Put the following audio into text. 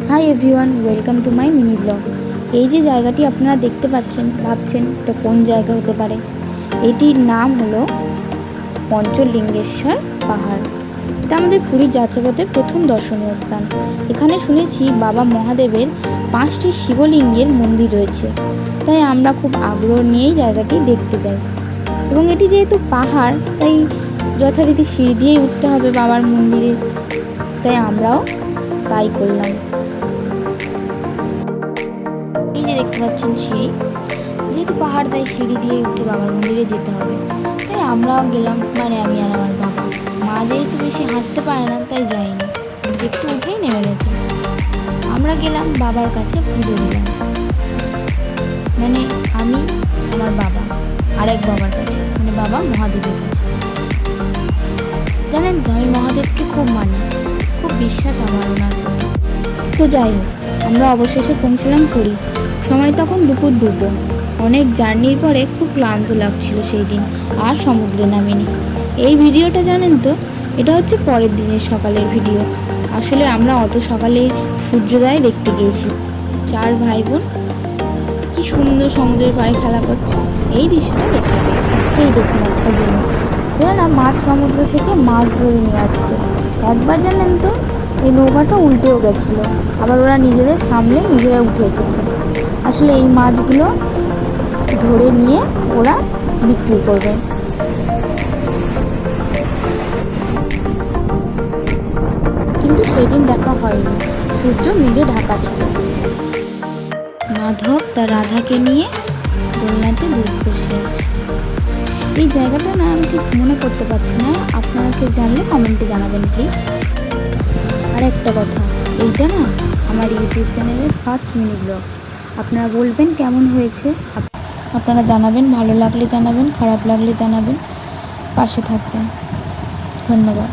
Hi everyone, welcome to my mini blog. এই যে জায়গাটি আপনারা দেখতে পাচ্ছেন, ভাবছেন এটা কোন জায়গা হতে পারে। এটির নাম হলো পঞ্চলিঙ্গেশ্বর পাহাড়। এটা আমাদের পুরী যাত্রাপথের প্রথম দর্শনীয় স্থান। এখানে শুনেছি বাবা মহাদেবের 5টি শিবলিঙ্গের মন্দির রয়েছে, তাই আমরা খুব আগ্রহ নিয়েই জায়গাটি দেখতে যাই। এবং এটি যেহেতু পাহাড়, তাই যথারীতি সিঁড়ি দিয়েই উঠতে হবে বাবার মন্দিরে, তাই আমরাও তাই করলাম। এই যে দেখতে পাচ্ছেন সিঁড়ি, যেহেতু পাহাড় তাই সিঁড়ি দিয়ে উঠে বাবার মন্দিরে যেতে হবে, তাই আমরাও গেলাম। মানে আমি আর আমার বাবা। মা যেহেতু বেশি হাঁটতে পারে না তাই যাইনি, একটু উঠেই নেমে গেছে। আমরা গেলাম বাবার কাছে, পুজো দিলাম। মানে আমি, আমার বাবা, আরেক বাবার কাছে, মানে বাবা মহাদেবের কাছে। জানেন তো আমি মহাদেবকে খুব মানি, খুব বিশ্বাস আমার ওনার প্রতি। তো যাই হোক, আমরা অবশেষে পৌঁছলাম পুরী। সময় তখন দুপুর 2টো। অনেক জার্নির পরে খুব ক্লান্ত লাগছিল সেই দিন, আর সমুদ্রে নামিনি। এই ভিডিওটা জানেন তো, এটা হচ্ছে পরের দিনের সকালের ভিডিও। আসলে আমরা অত সকালে সূর্যোদয় দেখতে গিয়েছি। 4 ভাই বোন কি সুন্দর সমুদ্রের পাড়ে খেলা করছে, এই দৃশ্যটা দেখতে পেয়েছি। এই দেখুন একটা জিনিস, এরা না মাছ সমুদ্র থেকে মাছ ধরে নিয়ে আসছে। একবার জানেন তো এই নৌকাটা উল্টেও গেছিলো, আবার ওরা নিজেদের সামলে নিজেরা উঠে এসেছে। আসলে এই মাছগুলো ধরে নিয়ে ওরা বিক্রি করবে। কিন্তু সেই দিন দেখা হয়নি, সূর্য মেঘে ঢাকা ছিল। মাধব তার রাধাকে নিয়ে দোলনাতে দুধ বসে আছে। এই জায়গাটা না আমি ঠিক মনে করতে পারছি না, আপনারা কেউ জানলে কমেন্টে জানাবেন প্লিজ। আর একটা কথা, এইটা না আমার ইউটিউব চ্যানেলের ফার্স্ট মিনি ব্লগ। আপনারা বলবেন কেমন হয়েছে, আপনারা জানাবেন, ভালো লাগলে জানাবেন, খারাপ লাগলে জানাবেন, পাশে থাকবেন। ধন্যবাদ।